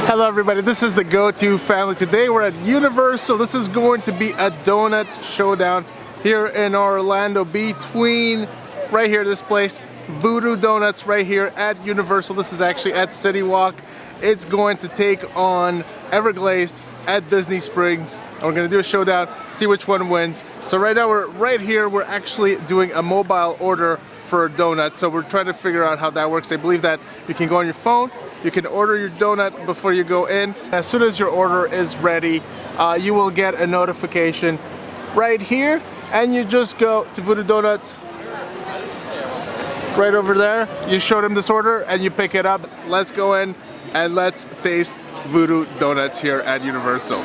Hello everybody, this is the Go-To Family. Today we're at Universal. This is going to be a donut showdown here in Orlando between, right here, this place, Voodoo Doughnuts right here at Universal. This is actually at CityWalk. It's going to take on Everglazed at Disney Springs. And we're going to do a showdown, see which one wins. So right now we're right here, we're actually doing a mobile order for a donut. So we're trying to figure out how that works. I believe that you can go on your phone, you can order your donut before you go in. As soon as your order is ready, you will get a notification right here, and you just go to Voodoo Doughnuts right over there. You show them this order and you pick it up. Let's go in and let's taste Voodoo Doughnuts here at Universal.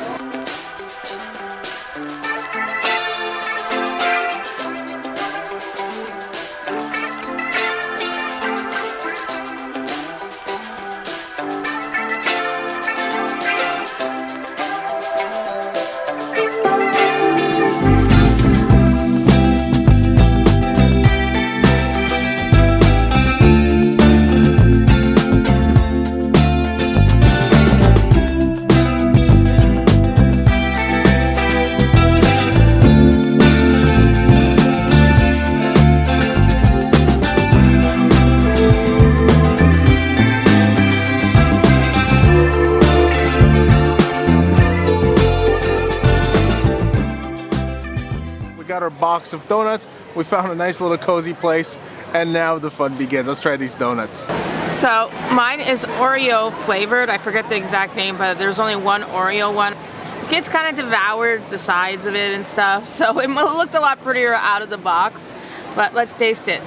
Got our box of donuts. We found a nice little cozy place, and now the fun begins. Let's try these donuts. So mine is Oreo flavored. I forget the exact name, but there's only one Oreo one. The kids kind of devoured the sides of it and stuff, so it looked a lot prettier out of the box. But let's taste it.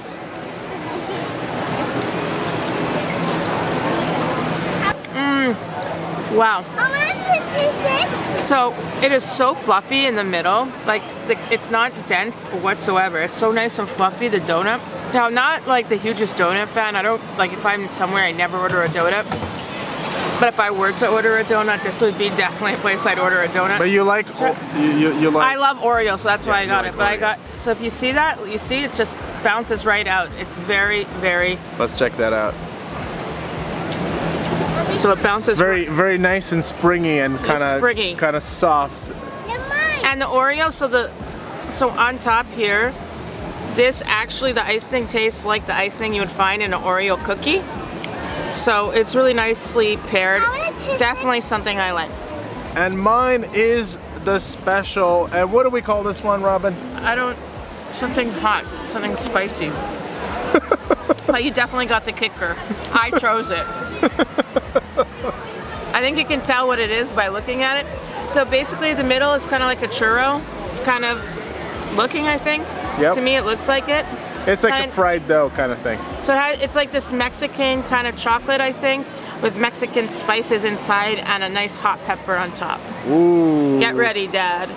Wow. So it is so fluffy in the middle, like it's not dense whatsoever. It's so nice and fluffy, the donut. Now, I'm not like the hugest donut fan. I don't, like, if I'm somewhere, I never order a donut. But if I were to order a donut, this would be definitely a place I'd order a donut. But you like, you like. I love Oreo, so that's why I got it. But Oreo. I got, so if you see that, you see it just bounces right out. It's very, very. Let's check that out. So it bounces. Very nice and springy and kind of soft. And the Oreo, so on top here, this actually, the icing tastes like the icing you would find in an Oreo cookie. So it's really nicely paired. Definitely something I like. And mine is the special. And what do we call this one, Robin? Something hot, something spicy. But you definitely got the kicker. I chose it. I think you can tell what it is by looking at it. So basically the middle is kind of like a churro, kind of looking, I think. Yep. To me it looks like it. It's like a fried dough kind of thing. So it's like this Mexican kind of chocolate, I think, with Mexican spices inside and a nice hot pepper on top. Ooh. Get ready, Dad.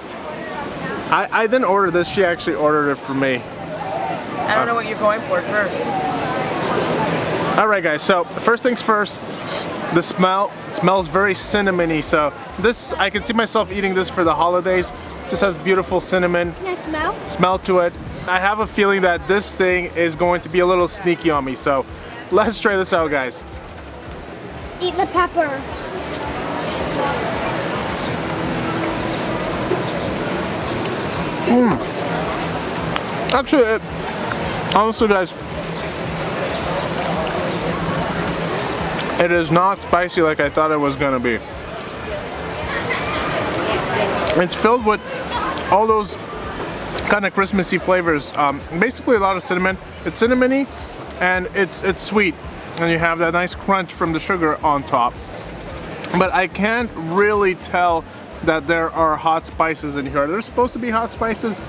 I didn't order this, she actually ordered it for me. I don't know what you're going for first. Alright guys, so first things first, the smell. It smells very cinnamony, so this, I can see myself eating this for the holidays. Just has beautiful cinnamon smell to it. I have a feeling that this thing is going to be a little sneaky on me, so let's try this out, guys. Eat the pepper. Actually, honestly guys, it is not spicy like I thought it was gonna be. It's filled with all those kind of Christmassy flavors. Basically a lot of cinnamon. It's cinnamony and it's sweet. And you have that nice crunch from the sugar on top. But I can't really tell that there are hot spices in here. Are there supposed to be hot spices?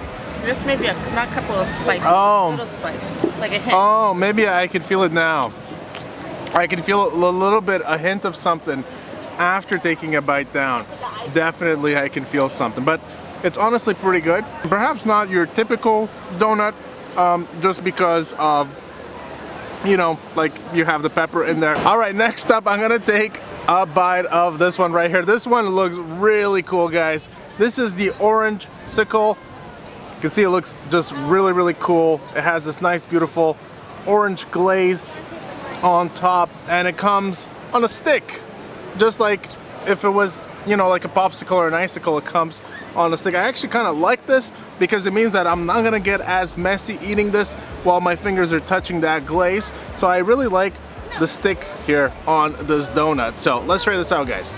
Just maybe not a couple of spices, little spices, like a hint. Oh, maybe I can feel it now. I can feel a little bit, a hint of something after taking a bite down. Definitely I can feel something, but it's honestly pretty good. Perhaps not your typical donut, just because of, you know, like you have the pepper in there. All right, next up, I'm gonna take a bite of this one right here. This one looks really cool, guys. This is the orange sickle. You can see it looks just really, really cool. It has this nice, beautiful orange glaze on top, and it comes on a stick, just like if it was, you know, like a popsicle or an icicle, it comes on a stick. I actually kind of like this because it means that I'm not gonna get as messy eating this while my fingers are touching that glaze. So I really like the stick here on this donut. So let's try this out, guys.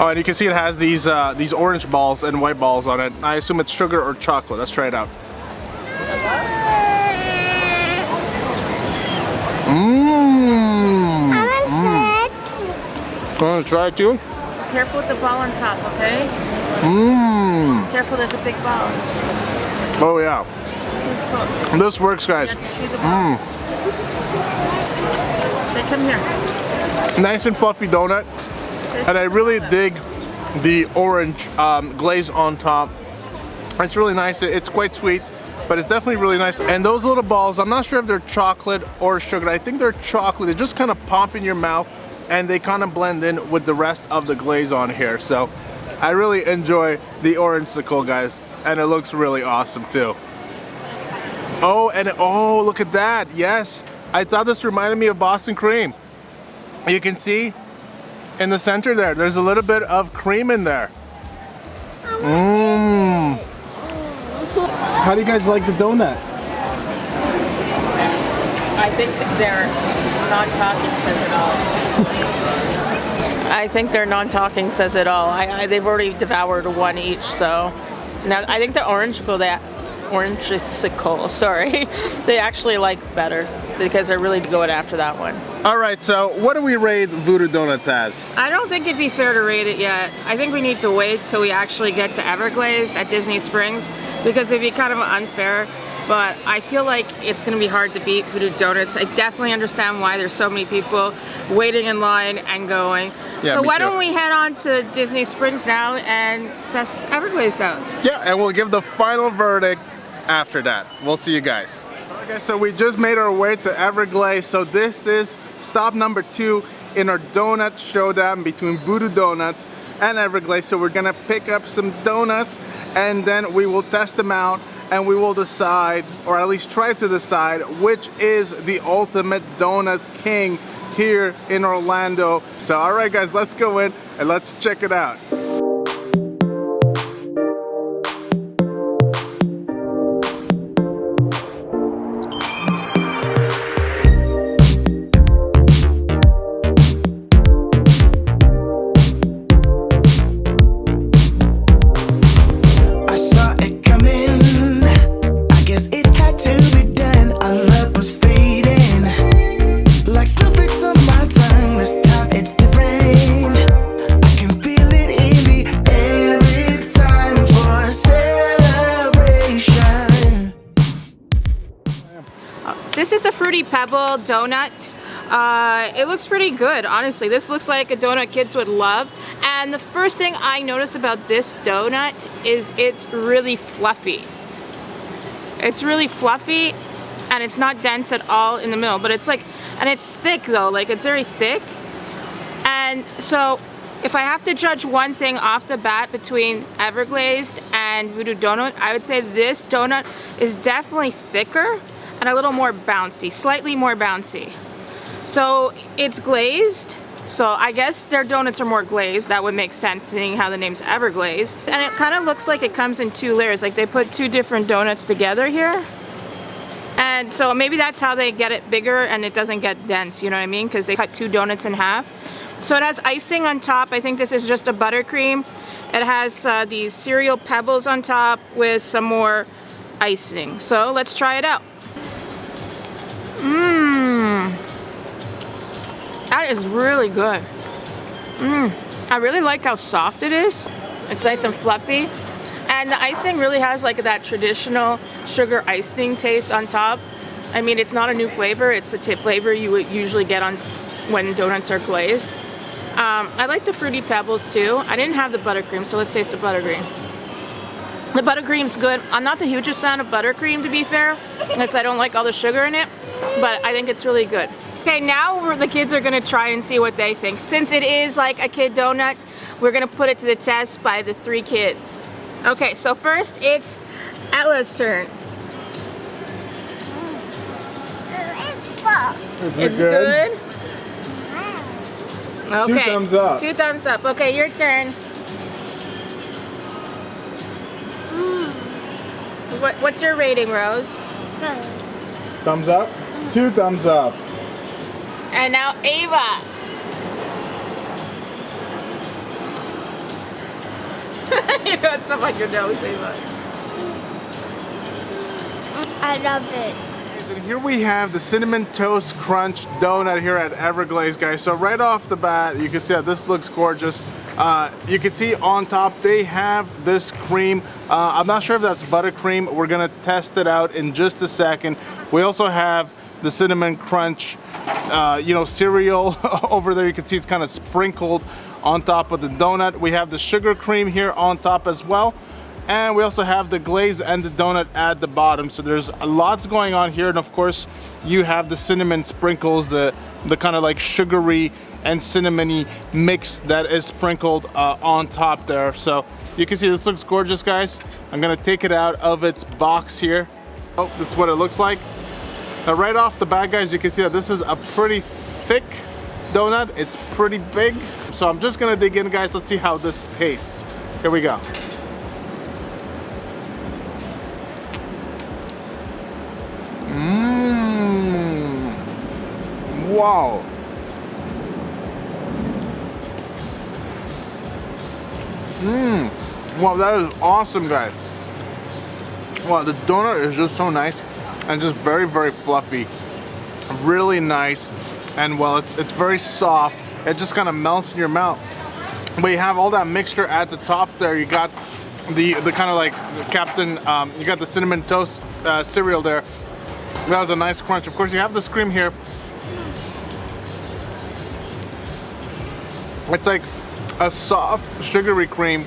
Oh, and you can see it has these orange balls and white balls on it. I assume it's sugar or chocolate. Let's try it out. Mmm. Want to try it too? Careful with the ball on top, okay? Mmm. Careful, there's a big ball. Oh yeah. This works, guys. Mmm. Okay, come here. Nice and fluffy donut. And I really dig the orange glaze on top. It's really nice. It's quite sweet, but it's definitely really nice. And those little balls, I'm not sure if they're chocolate or sugar. I think they're chocolate. They just kind of pop in your mouth and they kind of blend in with the rest of the glaze on here. So I really enjoy the orange-sicle, guys. And it looks really awesome too. Oh, and oh, look at that. Yes, I thought this reminded me of Boston cream. You can see in the center there, there's a little bit of cream in there. Mmm. How do you guys like the donut? I think their non-talking says it all. I think their non-talking says it all. They've already devoured one each, so now I think the orange-sicle, sorry, they actually like better because they're really going after that one. All right, so what do we rate Voodoo Doughnuts as? I don't think it'd be fair to rate it yet. I think we need to wait till we actually get to Everglazed at Disney Springs because it'd be kind of unfair. But I feel like it's gonna be hard to beat Voodoo Doughnuts. I definitely understand why there's so many people waiting in line and going. Yeah, so why too. don't we head on to Disney Springs now and test Everglazed out? Yeah, and we'll give the final verdict after that. We'll see you guys. Okay, so we just made our way to Everglazed. So this is stop number 2 in our donut showdown between Voodoo Doughnuts and Everglazed. So we're gonna pick up some donuts and then we will test them out and we will decide, or at least try to decide, which is the ultimate donut king here in Orlando. So all right guys, let's go in and let's check it out. This is the Fruity Pebble donut. It looks pretty good, honestly. This looks like a donut kids would love. And the first thing I notice about this donut is it's really fluffy. It's really fluffy and it's not dense at all in the middle, but it's like, and it's thick though, like it's very thick. And so if I have to judge one thing off the bat between Everglazed and Voodoo Donut, I would say this donut is definitely thicker and a little more bouncy, slightly more bouncy. So it's glazed, so I guess their donuts are more glazed. That would make sense seeing how the name's Everglazed. And it kind of looks like it comes in 2 layers, like they put 2 different donuts together here. And so maybe that's how they get it bigger and it doesn't get dense, you know what I mean? Because they cut 2 donuts in half. So it has icing on top. I think this is just a buttercream. It has these cereal pebbles on top with some more icing. So let's try it out. Mmm. That is really good. Mmm. I really like how soft it is. It's nice and fluffy. And the icing really has like that traditional sugar icing taste on top. I mean, it's not a new flavor. It's a flavor you would usually get on when donuts are glazed. I like the Fruity Pebbles too. I didn't have the buttercream, so let's taste the buttercream. The buttercream's good. I'm not the hugest fan of buttercream, to be fair, because I don't like all the sugar in it, but I think it's really good. Okay, now the kids are gonna try and see what they think. Since it is like a kid donut, we're gonna put it to the test by the 3 kids. Okay, so first it's Ella's turn. It's It's good. Okay. 2 thumbs up. 2 thumbs up. Okay, your turn. What's your rating, Rose? Good. Thumbs up? 2 thumbs up. And now Ava. You got stuff on your nose, Ava. I love it. And here we have the Cinnamon Toast Crunch Donut here at Everglazed, guys. So right off the bat, you can see that this looks gorgeous. You can see on top they have this cream. I'm not sure if that's buttercream. We're gonna test it out in just a second. We also have the Cinnamon Crunch, you know, cereal over there. You can see it's kind of sprinkled on top of the donut. We have the sugar cream here on top as well. And we also have the glaze and the donut at the bottom. So there's lots going on here. And of course, you have the cinnamon sprinkles, the kind of like sugary and cinnamony mix that is sprinkled on top there. So you can see this looks gorgeous, guys. I'm gonna take it out of its box here. Oh, this is what it looks like. Now right off the bat, guys, you can see that this is a pretty thick donut. It's pretty big. So I'm just gonna dig in, guys. Let's see how this tastes. Here we go. Wow. Wow, that is awesome, guys. Wow, the donut is just so nice and just very, very fluffy. Really nice. And well, it's very soft. It just kind of melts in your mouth. But you have all that mixture at the top there. You got the kind of like Captain, you got the Cinnamon Toast cereal there. That was a nice crunch. Of course, you have this cream here. It's like a soft, sugary cream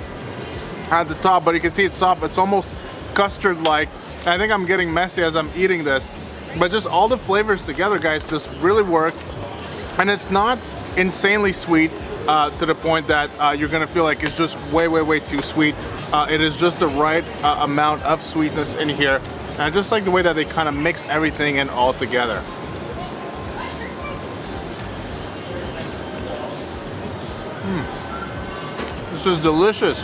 at the top, but you can see it's soft. It's almost custard-like. I think I'm getting messy as I'm eating this. But just all the flavors together, guys, just really work. And it's not insanely sweet to the point that you're gonna feel like it's just way, way, way too sweet. It is just the right amount of sweetness in here. And I just like the way that they kind of mix everything in all together. This is delicious.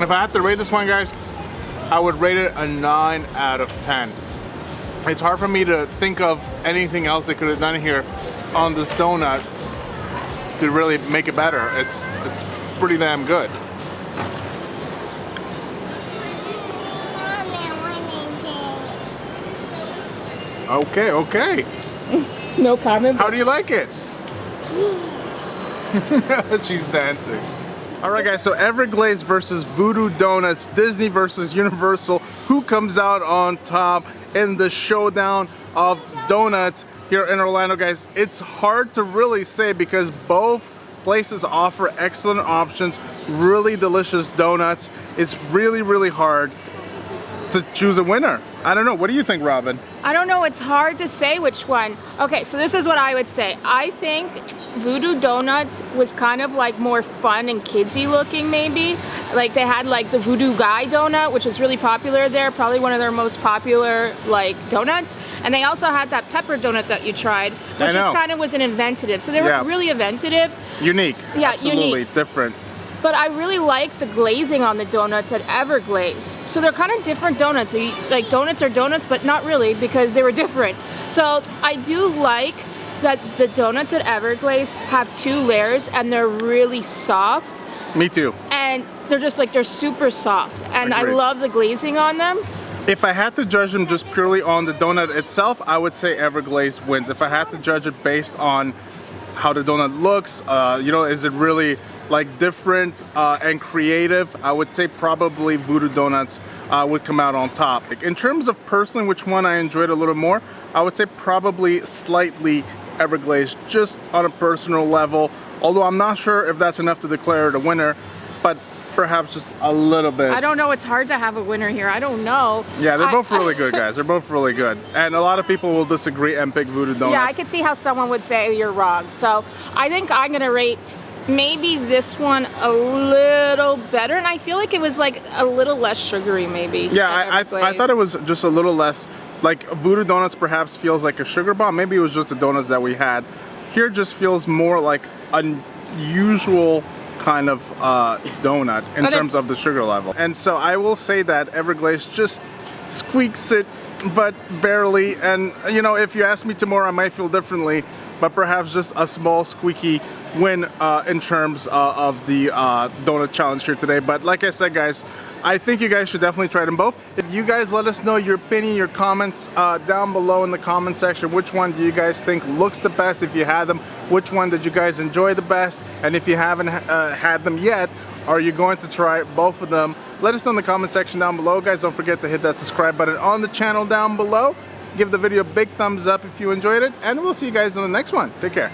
If I had to rate this one, guys, I would rate it a 9 out of 10. It's hard for me to think of anything else they could have done here on this donut to really make it better. It's pretty damn good. Okay, okay. No comment. How do you like it? She's dancing. All right, guys, so Everglazed versus Voodoo Doughnuts, Disney versus Universal. Who comes out on top in the showdown of donuts here in Orlando, guys? It's hard to really say because both places offer excellent options, really delicious donuts. It's really, really hard to choose a winner. I don't know. What do you think, Robin? I don't know. It's hard to say which one. Okay, so this is what I would say. I think Voodoo Doughnuts was kind of like more fun and kidsy looking, maybe. Like they had like the Voodoo Guy donut, which is really popular there, probably one of their most popular like donuts. And they also had that pepper donut that you tried, which just kind of was an inventive. So they were really inventive. Unique. Yeah, absolutely unique. Different. But I really like the glazing on the donuts at Everglazed. So they're kind of different donuts. Like donuts are donuts, but not really because they were different. So I do like that the donuts at Everglazed have 2 layers and they're really soft. Me too. And they're just like, they're super soft. And Agreed. I love the glazing on them. If I had to judge them just purely on the donut itself, I would say Everglazed wins. If I had to judge it based on how the donut looks, you know, is it really like different and creative, I would say probably Voodoo Doughnuts would come out on top. In terms of personally which one I enjoyed a little more, I would say probably slightly Everglazed, just on a personal level, although I'm not sure if that's enough to declare it a winner, but perhaps just a little bit. I don't know, it's hard to have a winner here, I don't know. Yeah, they're both really good, guys. They're both really good. And a lot of people will disagree and pick Voodoo Doughnuts. Yeah, I could see how someone would say you're wrong. So I think I'm gonna rate maybe this one a little better, and I feel like it was like a little less sugary maybe. Yeah, I thought it was just a little less, like Voodoo Doughnuts perhaps feels like a sugar bomb. Maybe it was just the donuts that we had Here just feels more like unusual kind of donut in terms of the sugar level. And so I will say that Everglazed just squeaks it, but barely. And you know, if you ask me tomorrow, I might feel differently, but perhaps just a small squeaky win in terms of the donut challenge here today. But like I said, guys, I think you guys should definitely try them both. If you guys let us know your opinion, your comments down below in the comment section. Which one do you guys think looks the best if you had them? Which one did you guys enjoy the best? And if you haven't had them yet, are you going to try both of them? Let us know in the comment section down below. Guys, don't forget to hit that subscribe button on the channel down below. Give the video a big thumbs up if you enjoyed it, and we'll see you guys in the next one. Take care.